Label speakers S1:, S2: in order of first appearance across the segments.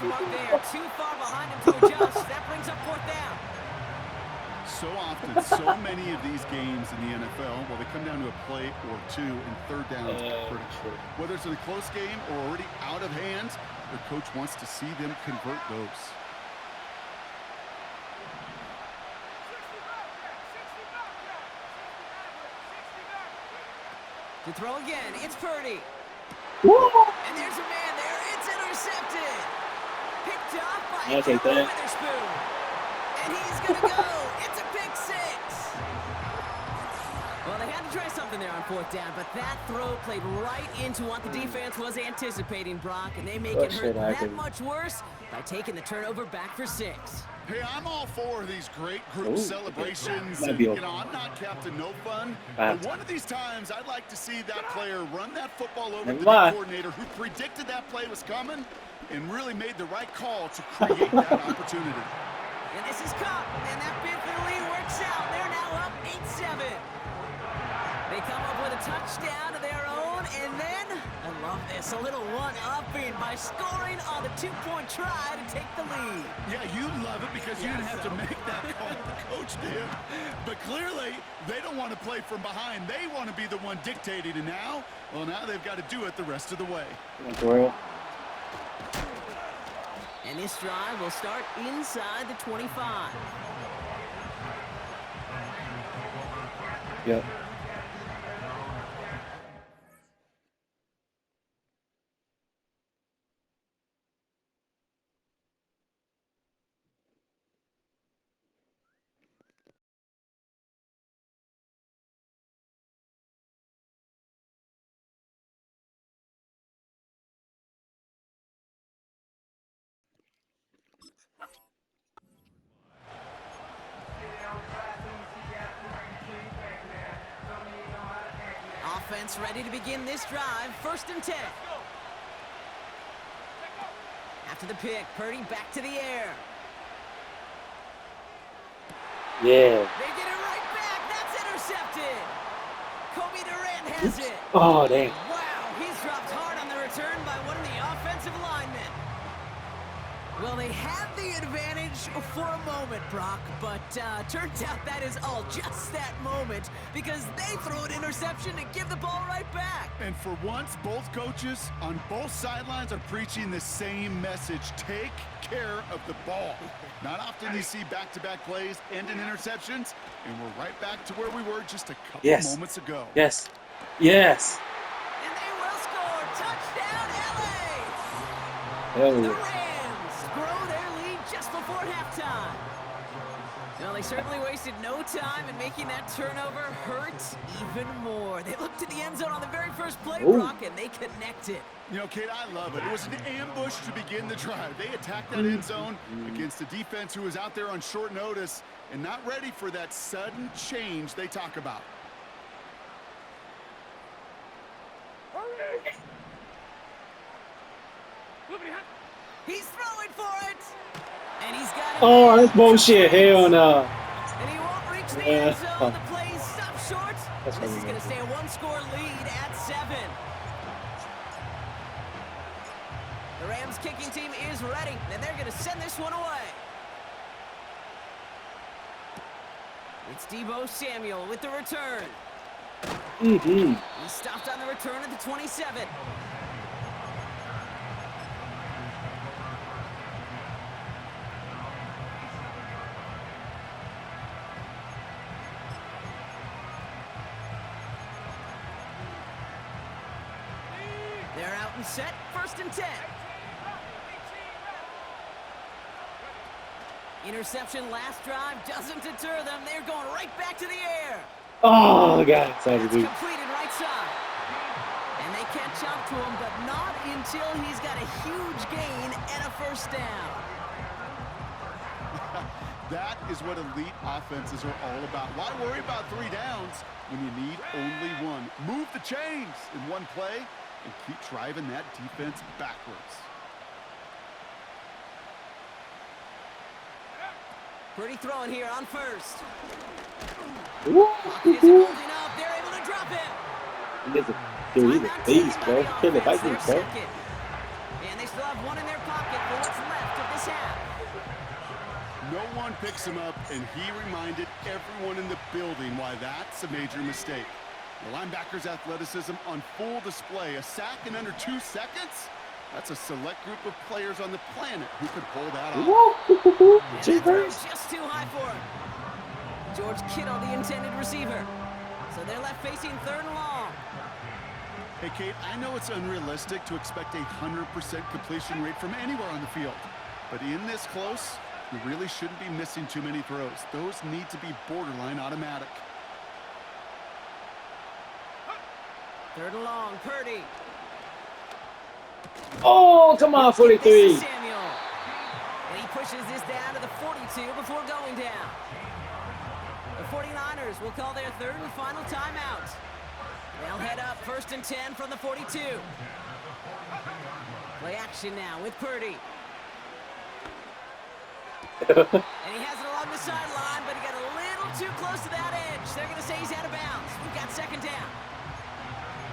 S1: mark there. Too far behind him to adjust. That brings up fourth down.
S2: So often, so many of these games in the NFL, well, they come down to a play or two, and third down is critical. Whether it's in a close game or already out of hand, the coach wants to see them convert those.
S1: To throw again, it's Purdy.
S3: Woo!
S1: And there's a man there. It's intercepted. Picked off by
S3: I'll take
S1: Devin
S3: that.
S1: Witherspoon. And he's going to go. It's a pick six. Well, they had to try something there on fourth down, but that throw played right into what the defense was anticipating, Brock, and they make it hurt that much worse by taking the turnover back for 6.
S2: Hey, I'm all for these great group celebrations.
S3: Might
S2: And,
S3: be
S2: you know, I'm not Captain No Fun, but one of these times I'd like to see that player run that football over to the coordinator who predicted that play was coming and really made the right call to create that opportunity.
S1: And this is Cup, and that bid for the lead works out. They're now up 8-7. They come up with a touchdown of their own, and then, I love this, a little one-upping by scoring on the two-point try to take the lead.
S2: Yeah, you love it because you didn't have to make that call, the coach did. But clearly, they don't want to play from behind. They want to be the one dictating, and now, well, now they've got to do it the rest of the way.
S1: And this drive will start inside the 25.
S3: Yep.
S1: Offense ready to begin this drive. 1st and 10. After the pick, Purdy back to the air.
S3: Yeah.
S1: They get it right back. That's intercepted. Kobe Durant has it.
S3: Oh, dang.
S1: Wow, he's dropped hard on the return by one of the offensive linemen. Well, they had the advantage for a moment, Brock, but turns out that is all just that moment because they throw an interception and give the ball right back.
S2: And for once, both coaches on both sidelines are preaching the same message. Take care of the ball. Not often you see back-to-back plays end in interceptions, and we're right back to where we were just a couple moments ago.
S3: Yes. Yes.
S1: And they will score. Touchdown, LA!
S3: Hell
S1: The
S3: yeah.
S1: Rams grow their lead just before halftime. Well, they certainly wasted no time in making that turnover hurt even more. They looked to the end zone on the very first play, Brock, and they connected.
S2: You know, Kate, I love it. It was an ambush to begin the drive. They attacked that end zone against a defense who was out there on short notice and not ready for that sudden change they talk about.
S1: He's throwing for it. And he's got it.
S3: Oh, that's bullshit. Hell no.
S1: And he won't reach the end zone. The play stopped short.
S3: That's
S1: This
S3: what
S1: is
S3: we
S1: going to stay a one-score lead at 7. The Rams kicking team is ready, and they're going to send this one away. It's Deebo Samuel with the return. He stopped on the return at the 27. They're out and set. 1st and 10. Interception last drive doesn't deter them. They're going right back to the air.
S3: Oh, God. Sorry,
S1: It's
S3: dude.
S1: completed right side. And they catch up to him, but not until he's got a huge gain and a first down.
S2: That is what elite offenses are all about. Why worry about 3 downs when you need only 1? Move the chains in one play and keep driving that defense backwards.
S1: Pretty throwing here on first.
S3: Woo.
S1: Pocket isn't holding up. They're able to drop him.
S3: Dude, he's a beast, bro. Kill the Vikings, bro.
S1: And they still have one in their pocket for what's left
S2: one picks him up, and he reminded everyone in the building why that's a major mistake. The linebacker's athleticism on full display. A sack in under 2 seconds? That's a select group of players on the planet who could pull that off.
S3: Woo!
S1: And that
S3: Jeepers.
S1: throw just too high for him. George Kittle, the intended receiver. So they're left facing 3rd and long.
S2: Hey, Kate, I know it's unrealistic to expect a 100% completion rate from anywhere on the field. But in this close, you really shouldn't be missing too many throws. Those need to be borderline automatic.
S1: 3rd and long, Purdy.
S3: Oh, come on,
S1: This
S3: 43.
S1: is Samuel. And he pushes this down to the 42 before going down. The 49ers will call their 3rd and final timeout. They'll head up 1st and 10 from the 42. Play action now with Purdy. And he has it along the sideline, but he got a little too close to that edge. They're going to say he's out of bounds. We've got 2nd down.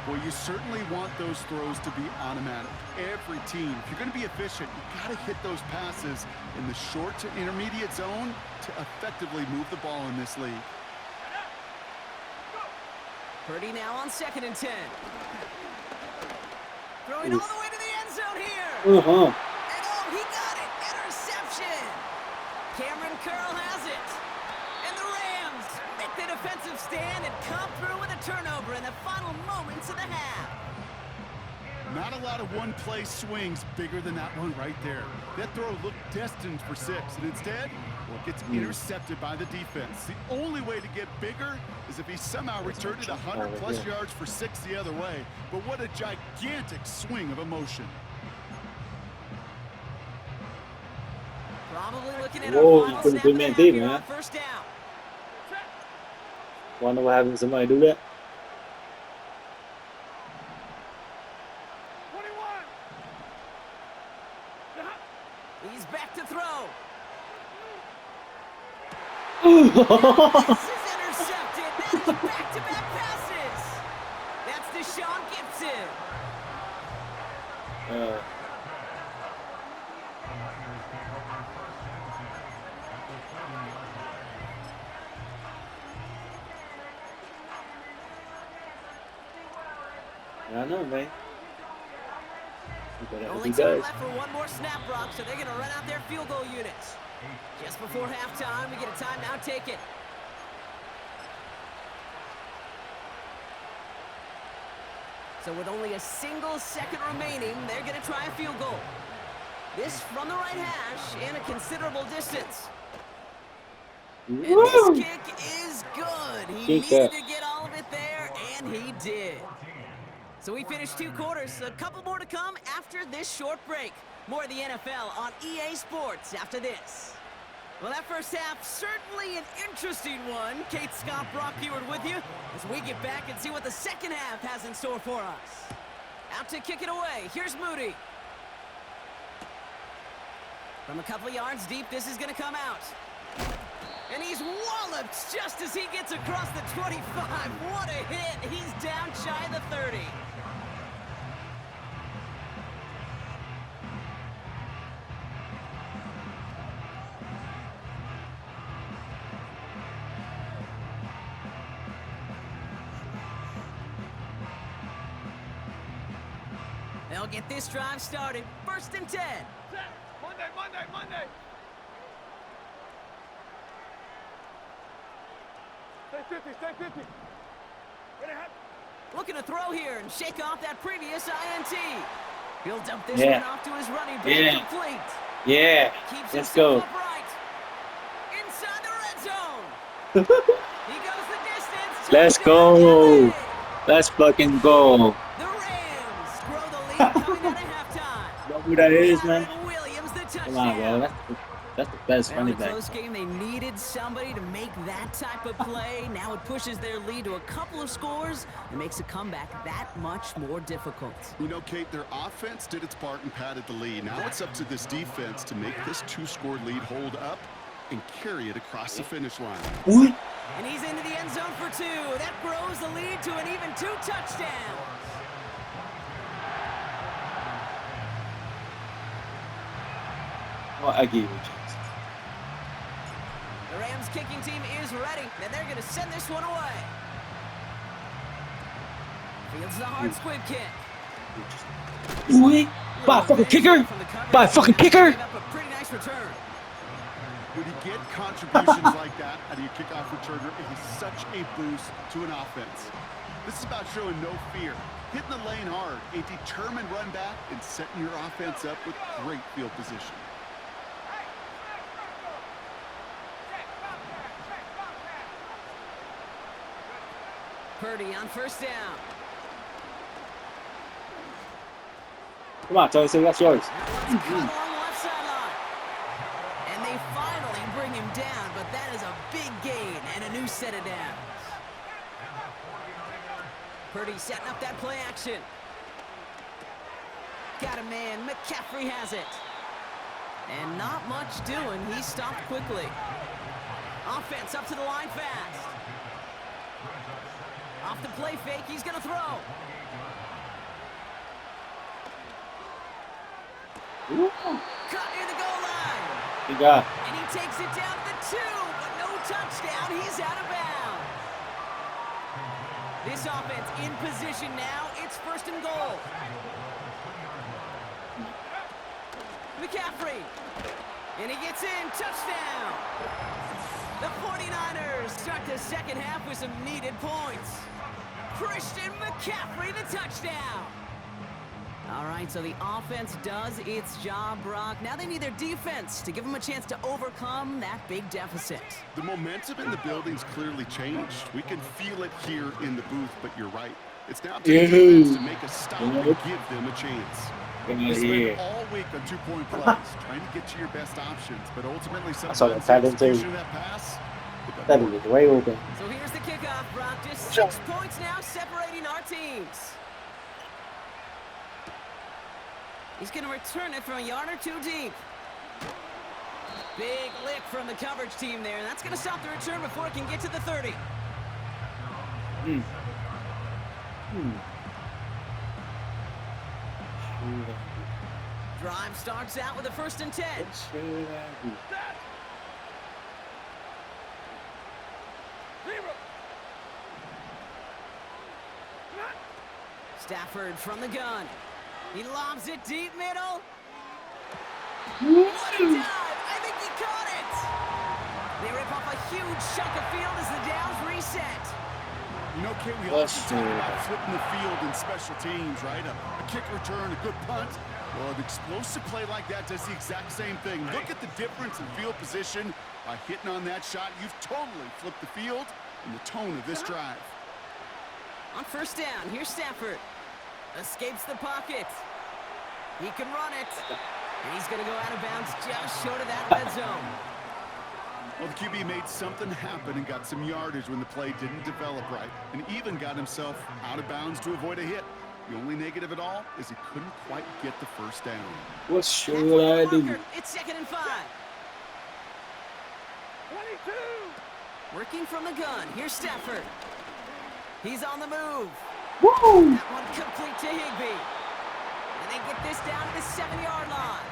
S2: Well, you certainly want those throws to be automatic. Every team, if you're going to be efficient, you got to hit those passes in the short to intermediate zone to effectively move the ball in this league.
S1: Purdy now on 2nd and 10. Throwing all the way to the end zone here.
S3: Uh-huh.
S1: And oh, he got it. Interception. Cameron Curl has it. And the Rams make the defensive stand and come through with a turnover in the final moments of the half.
S2: Not a lot of one-play swings bigger than that one right there. That throw looked destined for 6, and instead, well, it gets intercepted by the defense. The only way to get bigger is if he somehow returned it 100-plus yards for 6 the other way. But what a gigantic swing of emotion.
S1: Probably looking at
S3: Whoa,
S1: our
S3: you
S1: final
S3: couldn't
S1: snap
S3: do
S1: of the
S3: me
S1: half
S3: deep,
S1: here
S3: man.
S1: on 1st down.
S3: Wonder what happens if somebody do that.
S1: He's back to throw.
S3: Ooh.
S1: This is intercepted. That is back-to-back passes. That's Deshaun Gibson.
S3: I know, man. You better hope
S1: Only
S3: he
S1: time
S3: does.
S1: left for one more snap, Brock, so they're going to run out their field goal units. Just before halftime, we get a timeout taken. So with only a single second remaining, they're going to try a field goal. This from the right hash and a considerable distance. And
S3: Woo!
S1: this kick is good. He
S3: Keep
S1: needed
S3: that.
S1: to get all of it there, and he did. So we finished 2 quarters. A couple more to come after this short break. More of the NFL on EA Sports after this. Well, that first half, certainly an interesting one. Kate, Scott, Brock Ewart with you as we get back and see what the second half has in store for us. Out to kick it away. Here's Moody. From a couple yards deep, this is going to come out. And he's walloped just as he gets across the 25. What a hit. He's down shy of the 30. They'll get this drive started. 1st and 10.
S4: Monday. Stay 50.
S1: Looking to throw here and shake off that previous INT. He'll dump this
S3: Yeah.
S1: one off to his running back,
S3: Yeah.
S1: complete.
S3: Yeah.
S1: Keeps
S3: Let's
S1: himself
S3: go.
S1: upright. Inside the red zone. He goes the distance.
S3: Let's
S1: Touchdown,
S3: go.
S1: LA.
S3: Let's fucking go.
S1: The Rams grow the lead coming out of halftime.
S3: Know who that is, man?
S1: Kyren Williams, the touchdown.
S3: Come on, bro. That's the best
S1: Well,
S3: running
S1: in a
S3: back.
S1: close game, they needed somebody to make that type of play. Now it pushes their lead to a couple of scores and makes a comeback that much more difficult.
S2: You know, Kate, their offense did its part and padded the lead. Now it's up to this defense to make this 2-score lead hold up and carry it across the finish line.
S3: What?
S1: And he's into the end zone for 2. That grows the lead to an even 2 touchdowns.
S3: Well, I give you a chance.
S1: The Rams kicking team is ready, and they're going to send this one away. Fields the hard squib kick.
S3: Ooh, by a fucking kicker! By a fucking kicker!
S1: Pretty nice return.
S2: When you get contributions like that out of your kickoff returner, it is such a boost to an offense. This is about showing no fear, hitting the lane hard, a determined run back, and setting your offense up with great field position.
S1: Purdy on first down.
S3: Come on, Tony, that's yours.
S1: Along the left sideline. And they finally bring him down, but that is a big gain and a new set of downs. Purdy setting up that play action. Got a man. McCaffrey has it. And not much doing. He stopped quickly. Offense up to the line fast. Off the play fake, he's going to throw.
S3: Ooh.
S1: Cut near the goal line.
S3: You got.
S1: And he takes it down to the 2, but no touchdown. He's out of bounds. This offense in position now. It's first and goal. McCaffrey. And he gets in. Touchdown. The 49ers start the second half with some needed points. Christian McCaffrey, the touchdown. All right, so the offense does its job, Brock. Now they need their defense to give them a chance to overcome that big deficit.
S2: The momentum in the building's clearly changed. We can feel it here in the booth, but you're right. It's now to the defense to make a stop and give them a chance. They spent all week on 2-point plays, trying to get you your best options, but ultimately sometimes the execution of that pass.
S3: That is way open.
S1: So here's the kickoff, Brock. Just 6 points now separating our teams. He's going to return it from a yard or 2 deep. Big lick from the coverage team there. That's going to stop the return before it can get to the 30. Drive starts out with a 1st and 10. Stafford from the gun. He lobs it deep middle. What a dive! I think he caught it! They rip off a huge chunk of field as the downs reset.
S2: You know, Kate, we often talk about flipping the field in special teams, right? A kick return, a good punt. Well, an explosive play like that does the exact same thing. Look at the difference in field position. By hitting on that shot, you've totally flipped the field and the tone of this drive.
S1: On first down, here's Stafford. Escapes the pocket. He can run it. And he's going to go out of bounds just short of that red zone.
S2: Well, the QB made something happen and got some yardage when the play didn't develop right, and even got himself out of bounds to avoid a hit. The only negative at all is he couldn't quite get the first down.
S3: What should I do?
S1: It's 2nd and 5.
S4: 22.
S1: Working from the gun. Here's Stafford. He's on the move.
S3: Woo!
S1: That one complete to Higbee. And they get this down to the 7-yard line.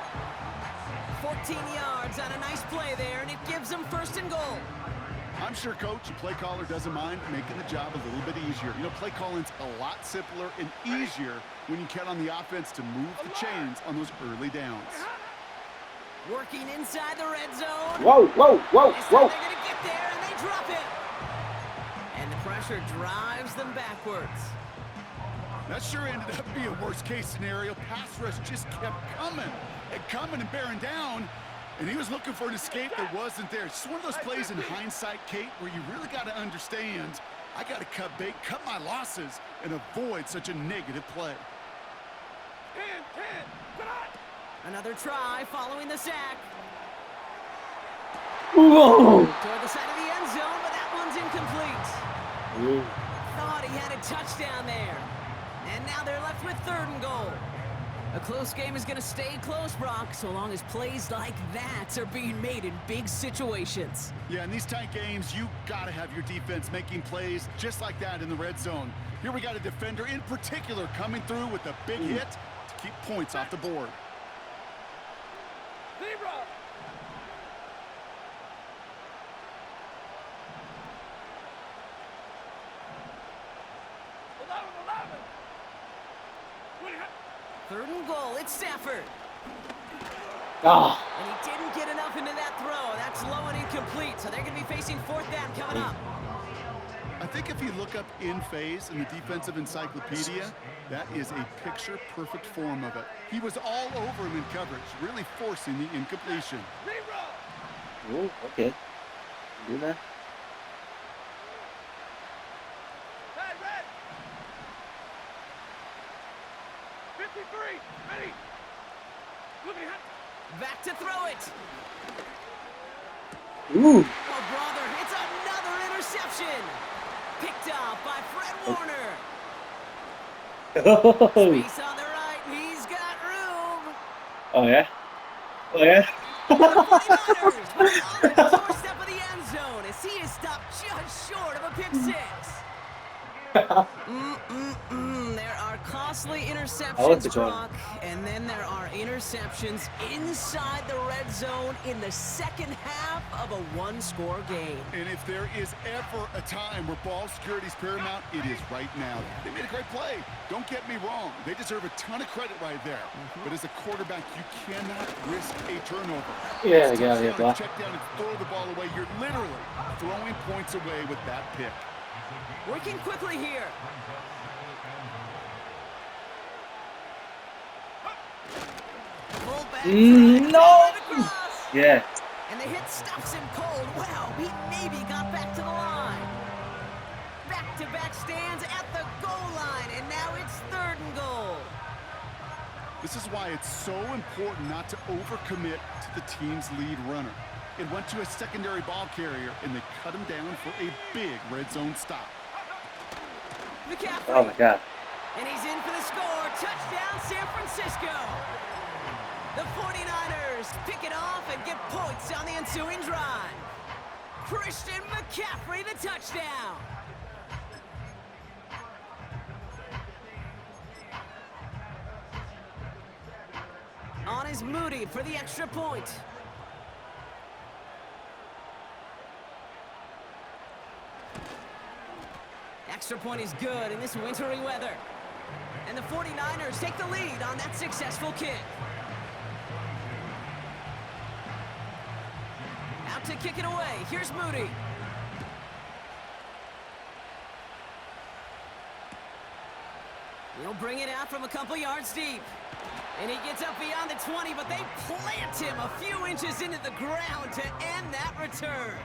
S1: 14 yards on a nice play there, and it gives them 1st and goal.
S2: I'm sure, Coach, the play caller doesn't mind making the job a little bit easier. You know, play calling's a lot simpler and easier when you count on the offense to move the chains on those early downs.
S1: Working inside the red zone.
S3: Whoa, whoa, whoa, whoa.
S1: They're going to get there, and they drop it. And the pressure drives them backwards.
S2: That sure ended up being a worst-case scenario. Pass rush just kept coming and bearing down, and he was looking for an escape that wasn't there. It's one of those plays in hindsight, Kate, where you really got to understand, I got to cut bait, cut my losses, and avoid such a negative play.
S4: 10. Come on.
S1: Another try following the sack.
S3: Whoa!
S1: Toward the side of the end zone, but that one's incomplete. Thought he had a touchdown there. And now they're left with 3rd and goal. A close game is going to stay close, Brock, so long as plays like that are being made in big situations.
S2: Yeah, in these tight games, you got to have your defense making plays just like that in the red zone. Here we got a defender in particular coming through with a big hit to keep points off the board.
S4: 0.
S1: Third and goal, it's Stafford.
S3: Ah.
S1: And he didn't get enough into that throw. That's low and incomplete, so they're going to be facing fourth down coming up.
S2: I think if you look up in phase in the defensive encyclopedia, that is a picture-perfect form of it. He was all over him in coverage, really forcing the incompletion.
S3: Oh, okay. Do that.
S4: Red. 53, ready. Looking at.
S1: Back to throw it.
S3: Ooh.
S1: Oh, brother, it's another interception. Picked off by Fred Warner.
S3: Oh.
S1: Space on the right. He's got room.
S3: Oh yeah. Oh yeah.
S1: The 49ers were on the doorstep of the end zone as he is stopped just short of a pick six. There are costly interceptions, Brock, and then there are interceptions inside the red zone in the second half of a one-score game.
S2: And if there is ever a time where ball security is paramount, it is right now. They made a great play. Don't get me wrong. They deserve a ton of credit right there. But as a quarterback, you cannot risk a turnover.
S3: Yeah,
S2: Check down and throw the ball away. You're literally throwing points away with that pick.
S1: Working quickly here. Fullback
S3: No.
S1: across.
S3: Yeah.
S1: And the hit stops him cold. Wow, he maybe got back to the line. Back-to-back stands at the goal line, and now it's third and goal.
S2: This is why it's so important not to overcommit to the team's lead runner. It went to a secondary ball carrier, and they cut him down for a big red zone stop.
S1: McCaffrey.
S3: Oh my God.
S1: And he's in for the score. Touchdown, San Francisco. The 49ers pick it off and get points on the ensuing drive. Christian McCaffrey, the touchdown. On is Moody for the extra point. Extra point is good in this wintry weather. And the 49ers take the lead on that successful kick. Out to kick it away. Here's Moody. He'll bring it out from a couple yards deep. And he gets up beyond the 20, but they plant him a few inches into the ground to end that return.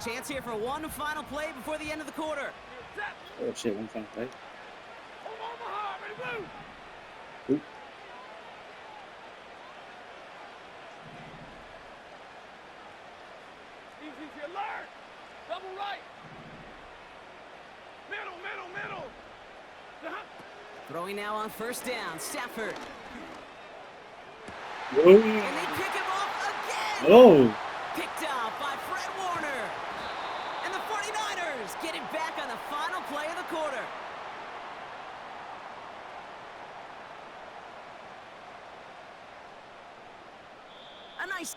S1: Chance here for one final play before the end of the quarter.
S3: Oh shit, one final play.
S4: Omaha, ready, move.
S3: Oop.
S4: Easy, alert. Double right. Middle.
S1: Throwing now on first down, Stafford.
S3: Whoa.
S1: And they pick him off again.
S3: Oh.
S1: Picked off by Fred Warner. And the 49ers get it back on the final play of the quarter. A nice...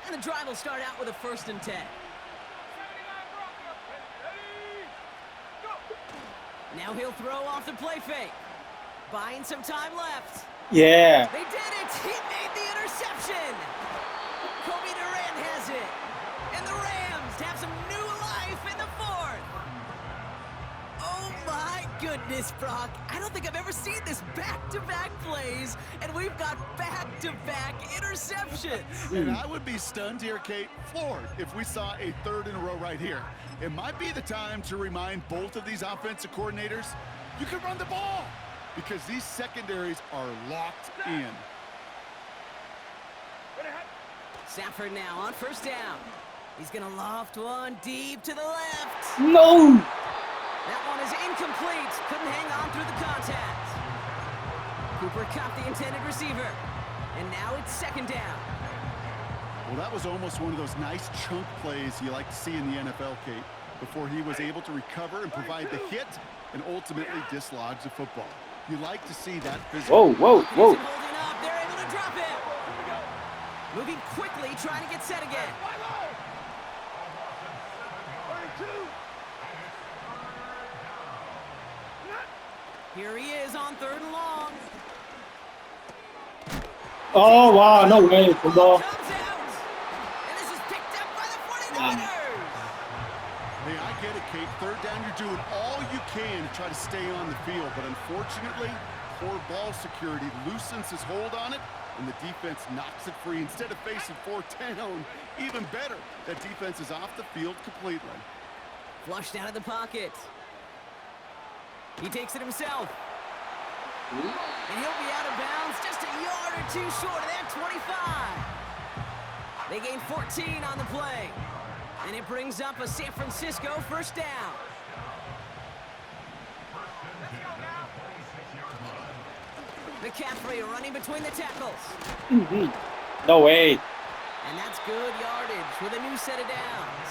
S1: And the drive will start out with a 1st and 10. Now he'll throw off the play fake. Buying some time left.
S3: Yeah.
S1: They did it! He made the interception! Kobe Durant has it. And the Rams have some new life in the 4th. Oh my goodness, Brock. I don't think I've ever seen this back-to-back plays, and we've got back-to-back interceptions.
S2: And I would be stunned here, Kate, floored, if we saw a 3rd in a row right here. It might be the time to remind both of these offensive coordinators, you can run the ball, because these secondaries are locked in.
S1: Stafford now on 1st down. He's gonna loft one deep to the left.
S3: No.
S1: That one is incomplete. Couldn't hang on through the contact. Cooper Kupp, the intended receiver. And now it's second down.
S2: Well, that was almost one of those nice chunk plays you like to see in the NFL, Kate, before he was able to recover and provide the hit and ultimately dislodge the football. You like to see that physical.
S3: Whoa.
S1: Holding up. They're able to drop it. Moving quickly, trying to get set again.
S4: 32.
S1: Here he is on 3rd and long.
S3: Oh, wow. No way. Football.
S1: Comes out. And this is picked up by the 49ers.
S2: Hey, I get it, Kate. 3rd down, you're doing all you can to try to stay on the field. But unfortunately, poor ball security loosens his hold on it, and the defense knocks it free. Instead of facing 4th down, even better, that defense is off the field completely.
S1: Flushed out of the pocket. He takes it himself. And he'll be out of bounds just a yard or 2 short of that 25. They gain 14 on the play. And it brings up a San Francisco 1st down. McCaffrey running between the tackles.
S3: No way.
S1: And that's good yardage with a new set of downs.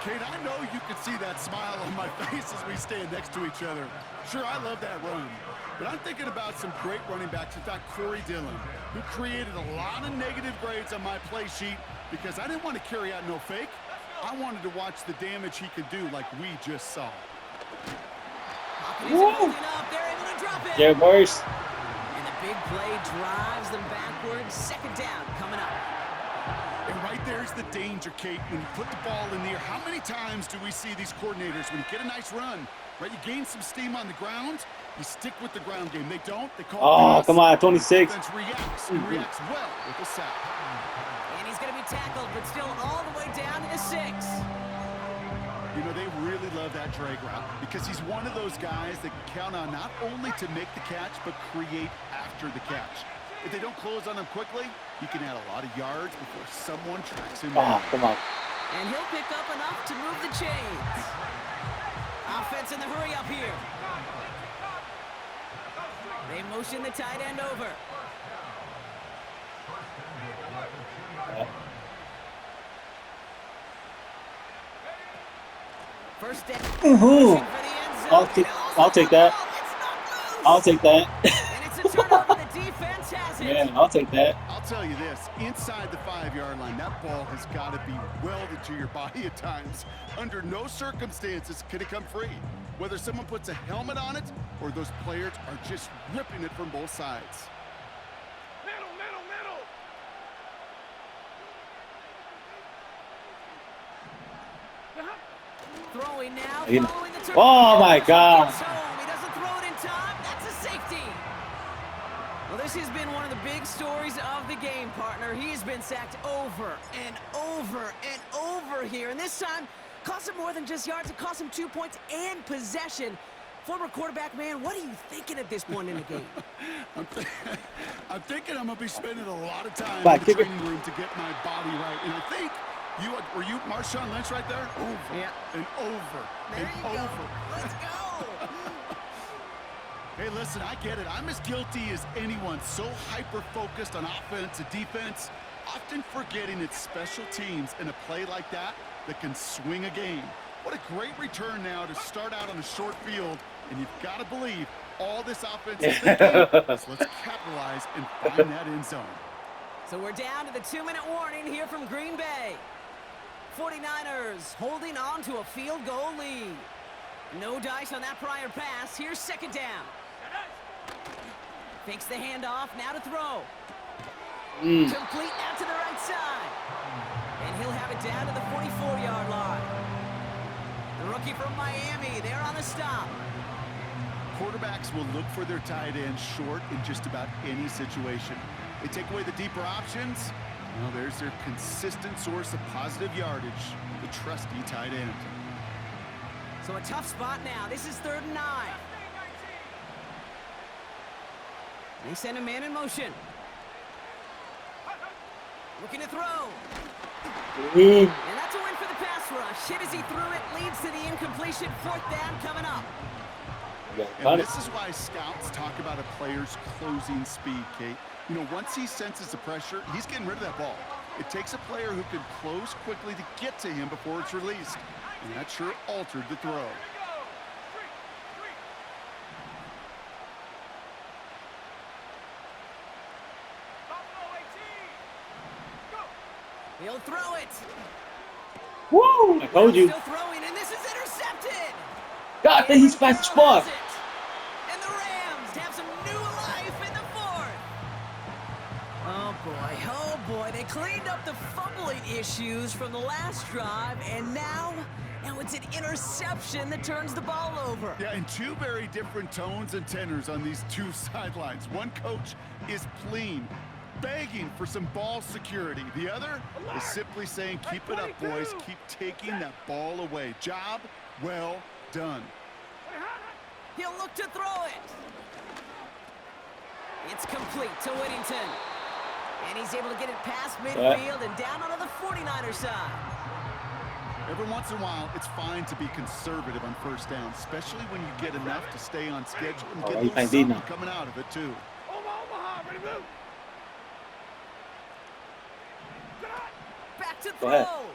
S2: Kate, I know you can see that smile on my face as we stand next to each other. Sure, I love that run. But I'm thinking about some great running backs. In fact, Corey Dillon, who created a lot of negative grades on my play sheet because I didn't want to carry out no fake. I wanted to watch the damage he could do like we just saw.
S1: He's holding up. They're able to drop it.
S3: Yeah, boys.
S1: And the big play drives them backwards. 2nd down coming up.
S2: And right there's the danger, Kate, when you put the ball in the air. How many times do we see these coordinators, when you get a nice run, right, you gain some steam on the ground, you stick with the ground game. They don't. They call
S3: Oh,
S2: pass.
S3: come on, 26.
S2: Defense reacts and reacts well with a sack.
S1: And he's going to be tackled, but still all the way down to the 6.
S2: You know, they really love that drag route because he's one of those guys that can count on not only to make the catch, but create after the catch. If they don't close on him quickly, he can add a lot of yards before someone tracks him down.
S3: Oh, come on.
S1: And he'll pick up enough to move the chains. Offense in the hurry up here. They motion the tight end over. First down.
S3: Woohoo.
S1: For the end zone.
S3: I'll take that.
S1: It's not
S3: I'll
S1: loose.
S3: take that.
S1: And it's a turnover. The defense has it.
S3: Yeah, I'll take that.
S2: I'll tell you this, inside the 5-yard line, that ball has got to be welded to your body at times. Under no circumstances can it come free. Whether someone puts a helmet on it or those players are just ripping it from both sides.
S4: Middle.
S1: Throwing now,
S3: You know-
S1: following the turn.
S3: Oh, my God.
S1: Gets home. He doesn't throw it in time. That's a safety. Well, this has been one of the big stories of the game, partner. He's been sacked over and over and over here. And this time, cost him more than just yards. It cost him 2 points and possession. Former quarterback, man, what are you thinking at this point in the game?
S2: I'm thinking I'm going to be spending a lot of time
S3: Back,
S2: in the
S3: kick it.
S2: training room to get my body right. And I think were you Marshawn Lynch right there? Over
S1: Yeah.
S2: and over
S1: There
S2: and
S1: you go.
S2: over.
S1: Let's go.
S2: Hey, listen, I get it. I'm as guilty as anyone. So hyper-focused on offense and defense, often forgetting it's special teams in a play like that that can swing a game. What a great return now to start out on a short field, and you've got to believe all this offense is thinking is let's capitalize and find that end zone.
S1: So we're down to the 2-minute warning here from Green Bay. 49ers holding on to a field goal lead. No dice on that prior pass. Here's 2nd down. Fakes the handoff, now to throw. Complete out to the right side. And he'll have it down to the 44-yard line. The rookie from Miami, they're on the stop.
S2: Quarterbacks will look for their tight end short in just about any situation. They take away the deeper options. Well, there's their consistent source of positive yardage, the trusty tight end.
S1: So a tough spot now. This is 3rd and 9. They send a man in motion. Looking to throw. And that's a win for the pass rush. Hit as he threw it, leads to the incompletion. 4th down coming up.
S2: And this is why scouts talk about a player's closing speed, Kate. You know, once he senses the pressure, he's getting rid of that ball. It takes a player who can close quickly to get to him before it's released. And that sure altered the throw.
S1: He'll throw it.
S3: Woo! I told you.
S1: Still throwing, and this is intercepted.
S3: God, then he's past the spot.
S1: And the Rams have some new life in the fourth. Oh boy, they cleaned up the fumbling issues from the last drive, and now it's an interception that turns the ball over.
S2: Yeah, and two very different tones and tenors on these two sidelines. One coach is pleading, begging for some ball security. The other is simply saying, keep it up, boys. Keep taking that ball away. Job well done.
S1: He'll look to throw it. It's complete to Whittington. And he's able to get it past midfield and down onto the 49er side.
S2: Every once in a while, it's fine to be conservative on first down, especially when you get enough to stay on schedule and get a little something coming out of it, too.
S1: Back to throw.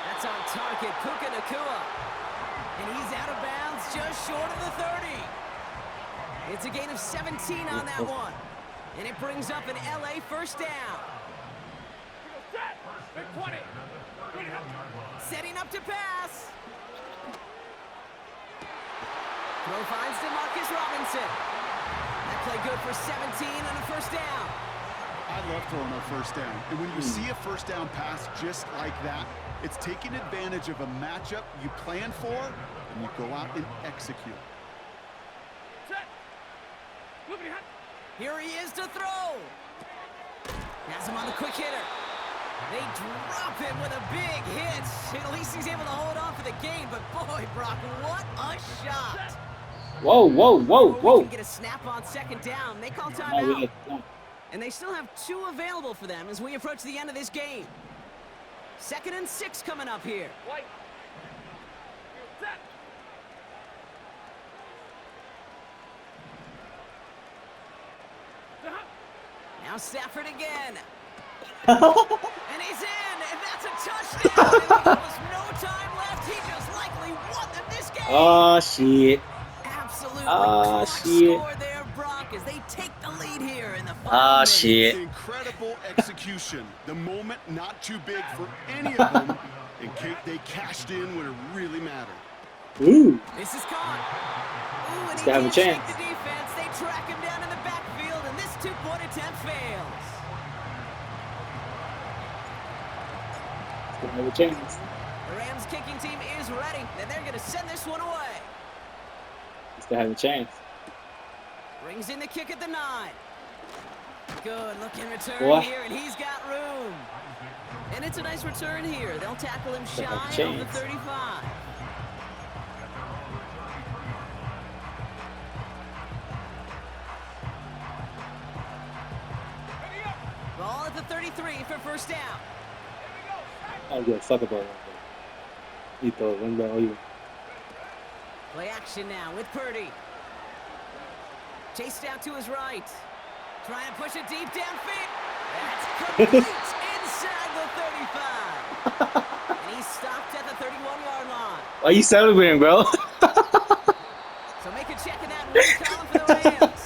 S1: That's on target, Puka Nacua. And he's out of bounds just short of the 30. It's a gain of 17 on that one. And it brings up an LA first down. Setting up to pass. Throw finds DeMarcus Robinson. That play good for 17 on a first down.
S2: I love throwing a first down. And when you see a first down pass just like that, it's taking advantage of a matchup you plan for, and you go out and execute.
S1: Here he is to throw. Has him on the quick hitter. They drop him with a big hit. At least he's able to hold on for the gain, but boy, Brock, what a shot.
S3: Whoa, whoa, whoa, whoa.
S1: Get a snap on second down. They call timeout. And they still have 2 available for them as we approach the end of this game. 2nd and 6 coming up here. Now Stafford again. And he's in, and that's a touchdown. And with almost no time left, he just likely won them this game.
S3: Oh, shit.
S1: Absolutely
S3: shit.
S1: score there, Brock, as they take the lead here in the final minutes.
S3: Shit.
S2: Incredible execution. The moment not too big for any of them, and they cashed in when it really mattered.
S3: Ooh.
S1: This is caught. Ooh, and
S3: Still have a chance.
S1: The defense. They track him down in the backfield, and this 2-point attempt fails.
S3: Still have a chance.
S1: The Rams kicking team is ready, and they're going to send this one away.
S3: Still have a chance.
S1: Brings in the kick at the 9. Good looking return here, and he's got room. And it's a nice return here. They'll tackle him shy of the 35. Ball at the 33 for first down.
S3: I don't give a fuck about that. You throw it, run back, all you.
S1: Play action now with Purdy. Chased out to his right. Trying to push it deep downfield. That's complete inside the 35. And he's stopped at the 31-yard line.
S3: Why are you celebrating, bro?
S1: So make a check of that one column for the Rams.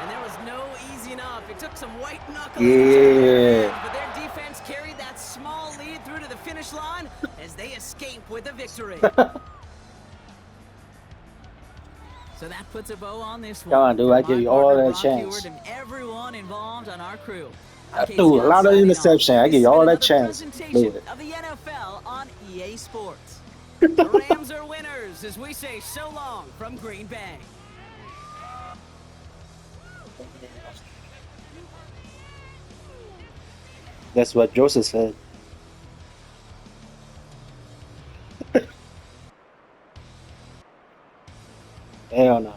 S1: And there was no easing up. It took some white knuckles.
S3: Yeah.
S1: But their defense carried that small lead through to the finish line as they escape with a victory. So that puts a bow on this one.
S3: Come on, dude. I give you all that chance.
S1: And everyone involved on our crew.
S3: I threw a lot of interception. I give you all that chance.
S1: Of the NFL on EA Sports. The Rams are winners as we say so long from Green Bay.
S3: That's what Joseph said. Hell no.